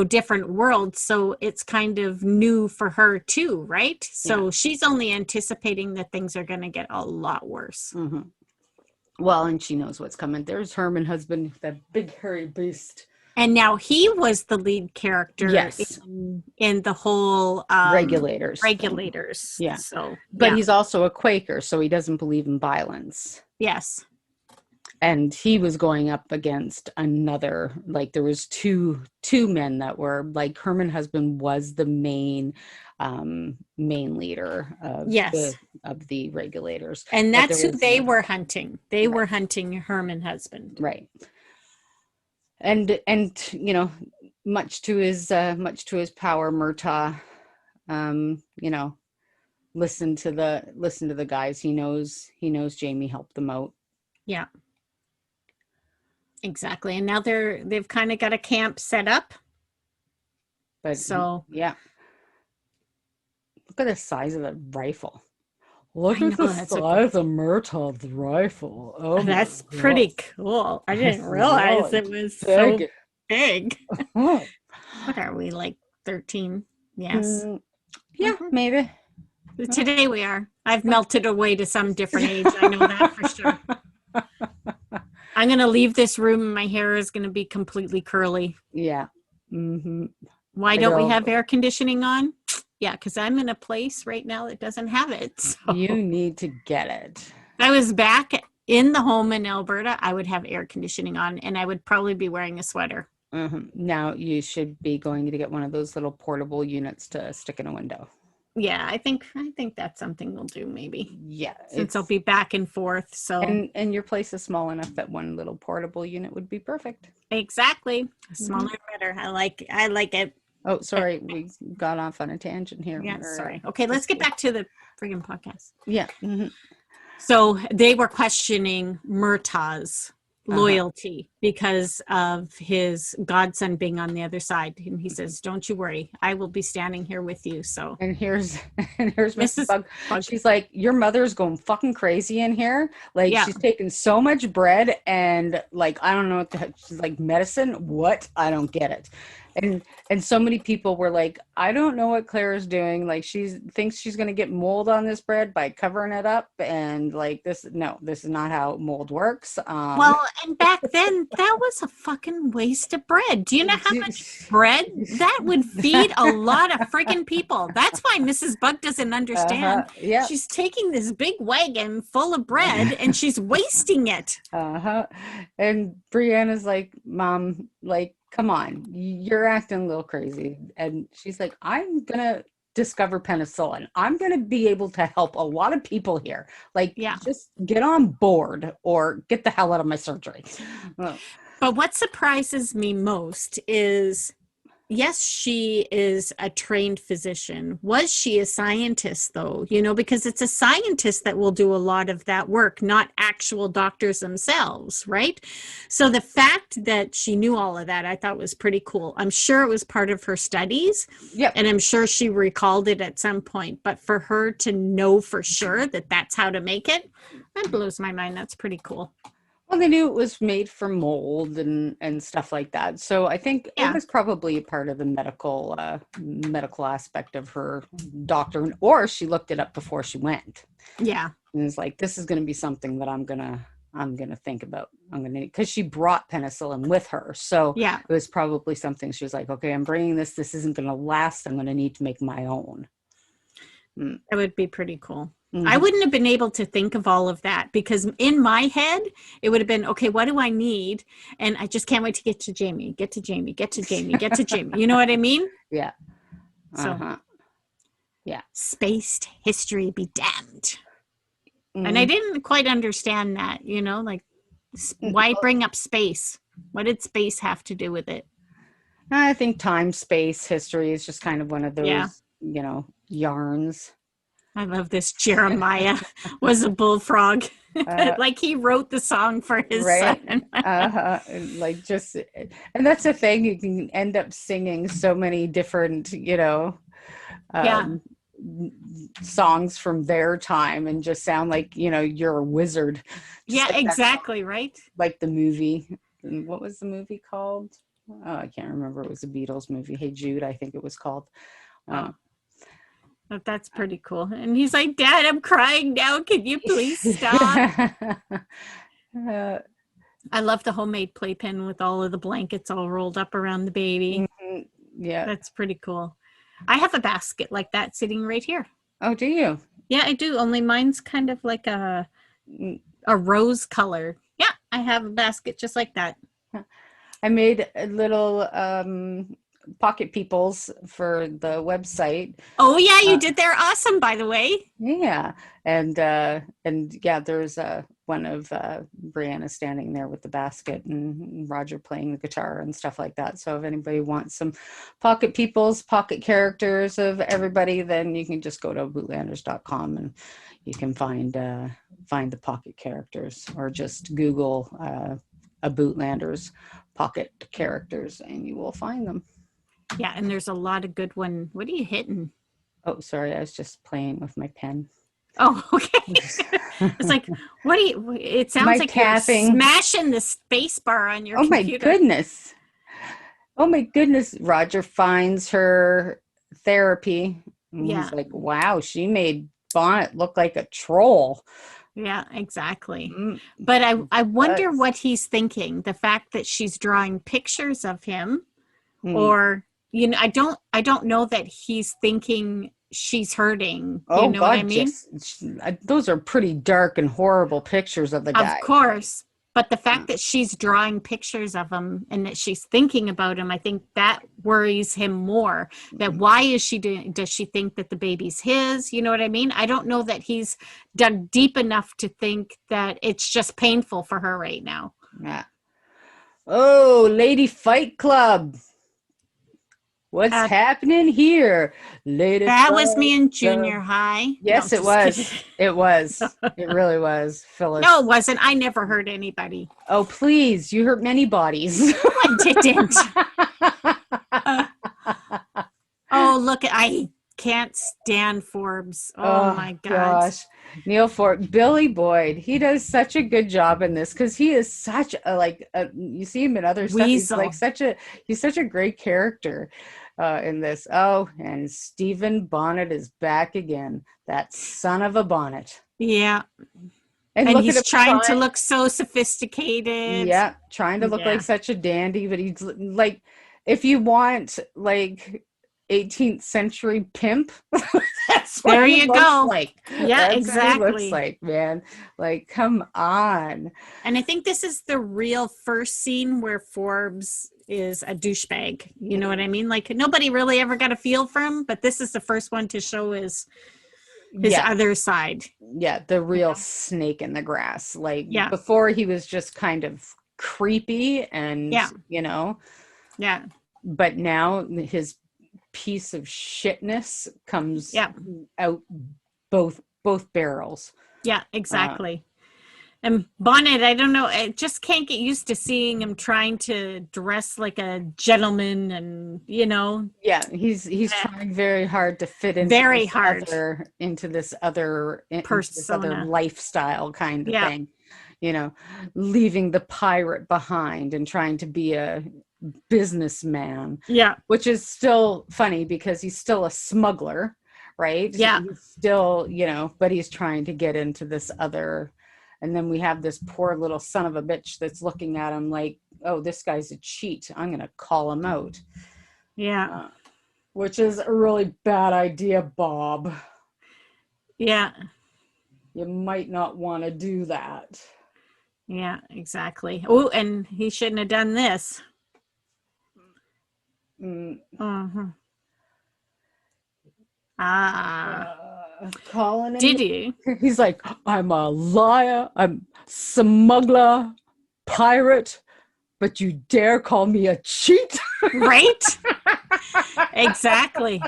different world. So it's kind of new for her too, right? So she's only anticipating that things are going to get a lot worse. Well, and she knows what's coming. There's Herman husband, that big hairy beast. And now he was the lead character in the whole regulators. Yeah. So, but he's also a Quaker, so he doesn't believe in violence. Yes. And he was going up against another, like there was two men that were like, Herman husband was the main leader of the regulators. And that's who they were hunting. They were hunting Herman husband. Right. And much to his power, Murtaugh, listen to the guys. He knows Jamie helped them out. Yeah. Exactly. And now they've kind of got a camp set up. But look at the size of the rifle. Look at the size of Murtaugh's rifle. Oh, that's pretty cool. I didn't realize it was so big. What are we, like 13? Yes. Yeah, Mhm. maybe. Today we are. I've melted away to some different age. I know that for sure. I'm going to leave this room and my hair is going to be completely curly. Yeah. Mm-hmm. Why don't we have air conditioning on? Yeah, because I'm in a place right now that doesn't have it. So You need to get it. if I was back in the home in Alberta, I would have air conditioning on and I would probably be wearing a sweater. Now you should be going to get one of those little portable units to stick in a window. Yeah, I think that's something we'll do maybe. Yeah, Since I'll be back and forth. So and your place is small enough that one little portable unit would be perfect. exactly. Smaller better. I like it. Oh, sorry, we got off on a tangent here. Yeah, sorry. Okay, let's get back to the friggin' podcast. Yeah. So they were questioning Murtaugh's loyalty because of his godson being on the other side. And he says, don't you worry, I will be standing here with you. So And here's Mrs. Bug. Bug. She's like, your mother's going fucking crazy in here. Like, Yeah. she's taking so much bread and like, I don't know what the heck, she's like, medicine? What? I don't get it. And so many people were like, I don't know what Claire is doing. Like, she thinks she's going to get mold on this bread by covering it up. And like, this is not how mold works. Well, and back then that was a fucking waste of bread. Do you know how much bread that would feed a lot of friggin' people? That's why Mrs. Bug doesn't understand. Yeah. She's taking this big wagon full of bread and she's wasting it. And Brianna's like, Mom, like, come on, you're acting a little crazy. And she's like, I'm going to discover penicillin. I'm going to be able to help a lot of people here. Like, just get on board or get the hell out of my surgery. But what surprises me most is, yes, she is a trained physician. Was she a scientist, though? You know, because it's a scientist that will do a lot of that work, not actual doctors themselves, right? So the fact that she knew all of that, I thought was pretty cool. I'm sure it was part of her studies. Yep. And I'm sure she recalled it at some point. But for her to know for sure that that's how to make it, that blows my mind. That's pretty cool. Well, they knew it was made for mold and stuff like that. So I think it was probably a part of the medical aspect of her doctor, or she looked it up before she went. Yeah. And it's like, this is going to be something that I'm going to think about. Because she brought penicillin with her. So it was probably something she was like, okay, I'm bringing this. This isn't going to last. I'm going to need to make my own. That would be pretty cool. I wouldn't have been able to think of all of that because in my head, it would have been, okay, what do I need? And I just can't wait to get to Jamie. You know what I mean? Yeah. So, spaced history be damned. And I didn't quite understand that, you know, like, why bring up space? What did space have to do with it? I think time, space, history is just kind of one of those, you know, yarns. I love this. Jeremiah was a bullfrog. Like he wrote the song for his son. Like just, and that's the thing. You can end up singing so many different, you know, songs from their time and just sound like, you know, you're a wizard. Just like exactly. Right. Like the movie. What was the movie called? Oh, I can't remember. It was a Beatles movie. Hey Jude, I think it was called. That's pretty cool. And he's like, Dad, I'm crying now. Can you please stop? I love the homemade playpen with all of the blankets all rolled up around the baby. Yeah. That's pretty cool. I have a basket like that sitting right here. Oh, do you? Yeah, I do. Only mine's kind of like a rose color. Yeah, I have a basket just like that. I made a little pocket peoples for the website. Oh yeah, you did. They're awesome, by the way. Yeah, and yeah, there's one of Brianna standing there with the basket and Roger playing the guitar and stuff like that. So if anybody wants some pocket peoples, pocket characters of everybody, then you can just go to Outlanders.com and you can find the pocket characters, or just Google Outlanders pocket characters and you will find them. Yeah, and there's a lot of good one. What are you hitting? Oh, sorry, I was just playing with my pen. Oh, okay. It's like, what do you? It sounds like tapping. You're smashing the space bar on your computer. Oh my goodness! Roger finds her therapy. And Yeah. he's like, wow, she made Bonnet look like a troll. Yeah, exactly. Mm, But I wonder does. what he's thinking. The fact that she's drawing pictures of him, Mm. or I don't know that he's thinking she's hurting. You Oh know what I God, mean? those are pretty dark and horrible pictures of the Of guy. course. But the Mm. fact that she's drawing pictures of him and that she's thinking about him, I think that worries him more. That why is she doing, does she think that the baby's his? You know what I mean? I don't know that he's dug deep enough to think that it's just painful for her right now. Yeah. Oh, Lady Fight Club. What's Uh, happening here? Lady that was me Fight in Club. junior high. No, Yes, I'm it just kidding. was. It was. It really was, Phyllis. No, it wasn't. I never hurt anybody. Oh, please. You hurt many bodies. I didn't. Oh, look, I can't stand Forbes. Oh Oh my God. gosh, Neil Ford, Billy Boyd, he does such a good job in this because he is such you see him in other stuff. He's Weasel. like he's such a great character in this. Oh, and Stephen Bonnet is back again. That son of a Bonnet. Yeah. And And look at he's him trying to look so sophisticated. yeah, trying to look Yeah. like such a dandy, but he's like, if you want like 18th century pimp, that's what There he you looks go. like. Yeah, That's what he looks exactly. like, man. Like, come on. And I think this is the real first scene where Forbes is a douchebag. You know what I mean? Like nobody really ever got a feel for him, but this is the first one to show his Yeah, other side. yeah, the real snake in the grass. Like Yeah. before, he was just kind of creepy and Yeah. Yeah. but now his piece of shitness comes Yeah. out both barrels. Yeah, exactly. And Bonnet, I don't know, I just can't get used to seeing him trying to dress like a gentleman and, Yeah, he's trying very hard to fit into Very this hard. into this other Persona. lifestyle kind of Yeah. thing. Leaving the pirate behind and trying to be a businessman. Yeah. Which is still funny because he's still a smuggler, right? Yeah. He's still, but he's trying to get into this other. And then we have this poor little son of a bitch that's looking at him like, oh, this guy's a cheat. I'm going to call him out. Yeah. Which is a really bad idea, Bob. Yeah. You might not want to do that. Yeah, exactly. Oh, and he shouldn't have done this. Uh-huh. Calling him. Did you? He's like, I'm a liar, I'm smuggler, pirate, but you dare call me a cheat? Right? Exactly.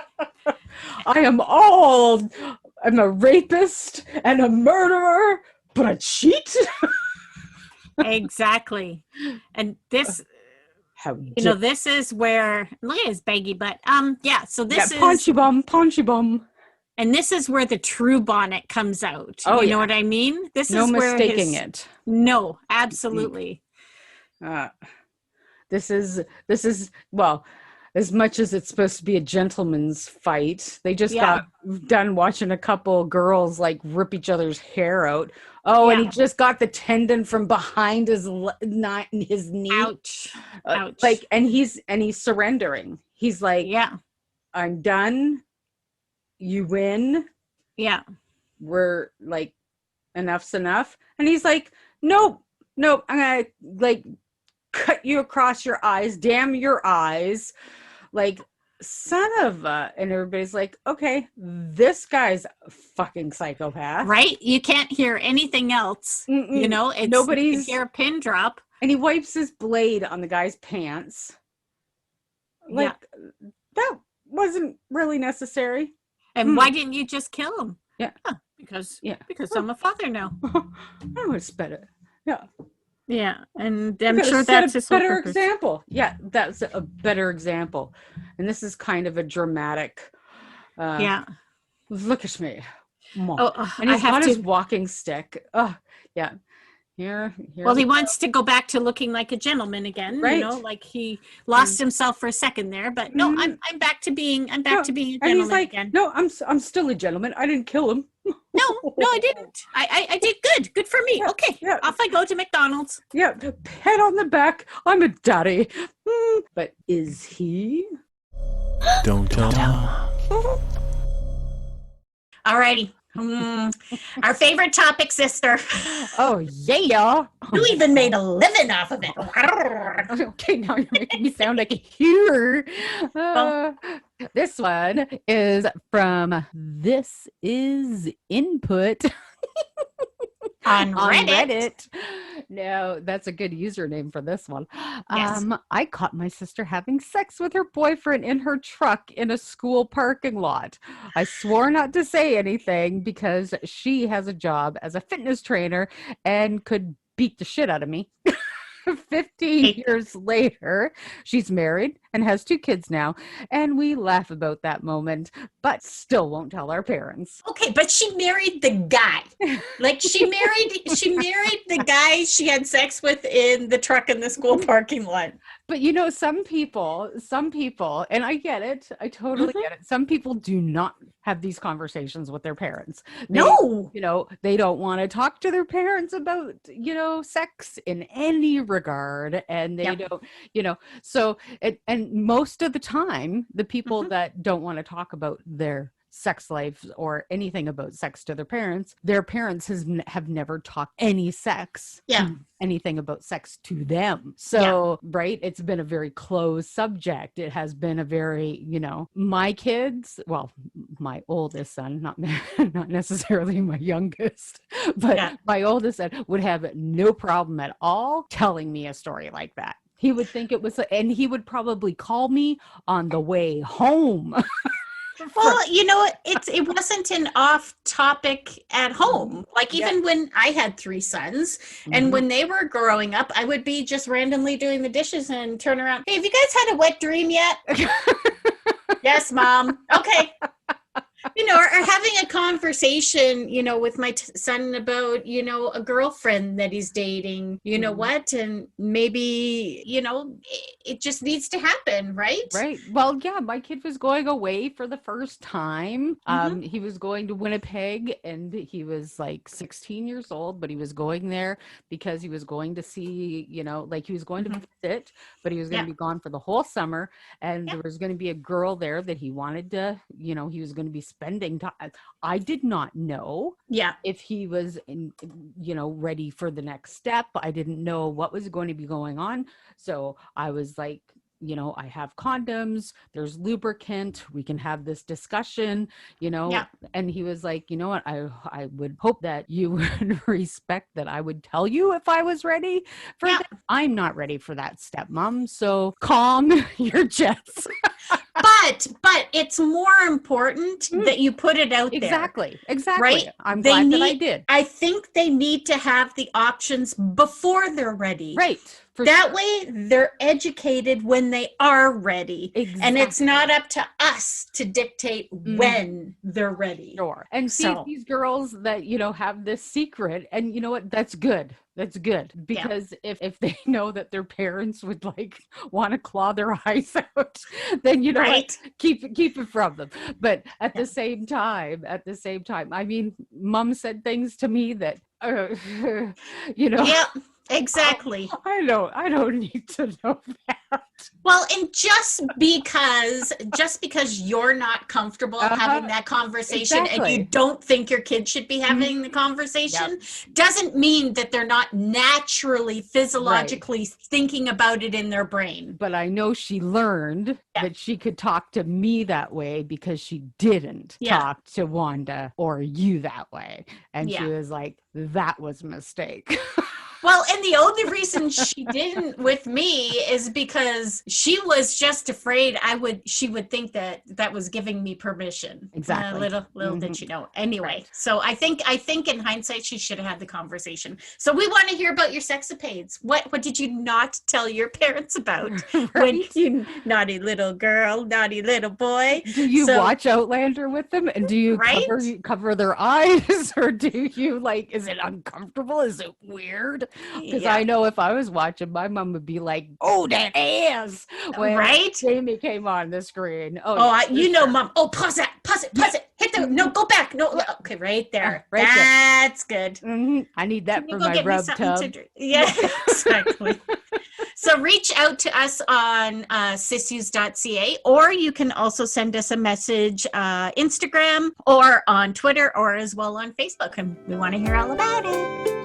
I'm a rapist and a murderer, but a cheat? Exactly. And this, How this is where, look at his baggy butt. Yeah, so this is, paunchy bum. and this is where the true Bonnet comes out. Oh, you know what I mean? This No is mistaking where it. No, absolutely. This is well, as much as it's supposed to be a gentleman's fight, they just got done watching a couple girls like rip each other's hair out. Oh, and he just got the tendon from behind his knee. Ouch. Ouch. And he's surrendering. He's like, yeah, I'm done. You win. Yeah. We're like, enough's enough. And he's like, nope, I'm gonna like cut you across your eyes, damn your eyes, like son of a. And everybody's like, okay, this guy's a fucking psychopath, right? You can't hear anything else. It's nobody's. You hear a pin drop, and he wipes his blade on the guy's pants. Like that wasn't really necessary. And why didn't you just kill him? Yeah, because I'm a father now. I would spit it. Yeah, and I'm sure that's his better example. Yeah, that's a better example. And this is kind of a dramatic. Look at me. Oh, and he's got his walking stick. Oh, yeah. here Well, we he go. wants to go back to looking like a gentleman again, Right. like he lost himself for a second there, but no, Mhm. I'm back to being a No, and he's gentleman like, again. no, I'm still a gentleman. I didn't kill him. No, I didn't. I did good. Good for me. Yeah, Okay, yeah. off I go to McDonald's. Yeah, pat on the back. I'm a daddy. But is he? Don't tell mom. Alrighty. Our favorite topic, sister. Oh yeah. You even made a living off of it. Okay, now you're making me sound like a hearer. This one is from This Is Input On Reddit. No, that's a good username for this one. Yes. I caught my sister having sex with her boyfriend in her truck in a school parking lot. I swore not to say anything because she has a job as a fitness trainer and could beat the shit out of me. 15 years later, she's married and has 2 kids now, and we laugh about that moment, but still won't tell our parents. Okay, but she married the guy. Like she married the guy she had sex with in the truck in the school parking lot. But you know, some people, and I get it, I totally get it. Some people do not have these conversations with their parents. No. You know, they don't want to talk to their parents about, sex in any regard. And they don't, so, and most of the time, the people that don't want to talk about their sex life or anything about sex to their parents have never talked anything about sex to them. So, right, it's been a very closed subject. It has been a very, my kids, well, my oldest son, not necessarily my youngest, but my oldest son would have no problem at all telling me a story like that. He would think it was, and he would probably call me on the way home. Well, it wasn't an off topic at home. Like even when I had 3 sons and when they were growing up, I would be just randomly doing the dishes and turn around. Hey, have you guys had a wet dream yet? Yes, Mom. Okay. Or having a conversation, with my son about, a girlfriend that he's dating, what, and maybe, it just needs to happen, right? Right. Well, yeah, my kid was going away for the first time. He was going to Winnipeg and he was like 16 years old, but he was going there because he was going to see, he was going to visit, but he was going to be gone for the whole summer. And there was going to be a girl there that he wanted to, he was going to be spending time. I did not know if he was ready for the next step. I didn't know what was going to be going on. So I was like, I have condoms, there's lubricant, we can have this discussion, and he was like, you know what, I would hope that you would respect that I would tell you if I was ready for that. I'm not ready for that step, Mom, so calm your jets. But it's more important that you put it out there. Exactly. Right? I'm glad that I did. I think they need to have the options before they're ready. Right. That way they're educated when they are ready. Exactly. And it's not up to us to dictate when they're ready. Sure. And see these girls that, have this secret, and you know what? That's good. That's good. Because if they know that their parents would want to claw their eyes out, then what? Keep it from them. But at the same time, I mean, Mom said things to me that Yeah. Exactly. I don't need to know that. Well, and just because you're not comfortable having that conversation and you don't think your kid should be having the conversation doesn't mean that they're not naturally, physiologically thinking about it in their brain. But I know she learned that she could talk to me that way because she didn't talk to Wanda or you that way. And she was like, that was a mistake. Well, and the only reason she didn't with me is because she was just afraid she would think that was giving me permission. Exactly. Little did she know. Anyway, so I think in hindsight she should have had the conversation. So we want to hear about your sexapades. What did you not tell your parents about? When you naughty little girl, naughty little boy? Do you watch Outlander with them, and do you cover their eyes, or do you is it uncomfortable? Is it weird? Because I know if I was watching, my mom would be like, "Oh, that ass!" when Right? Jamie came on the screen. Mom. Oh, pause it. Hit the no. Go back. No. Okay, right there. Right there. That's good. Mhm. I need that Can you for go my get me rub something to tub. drink? Yeah, exactly. So reach out to us on sissues.ca, or you can also send us a message Instagram or on Twitter or as well on Facebook, and we want to hear all about it.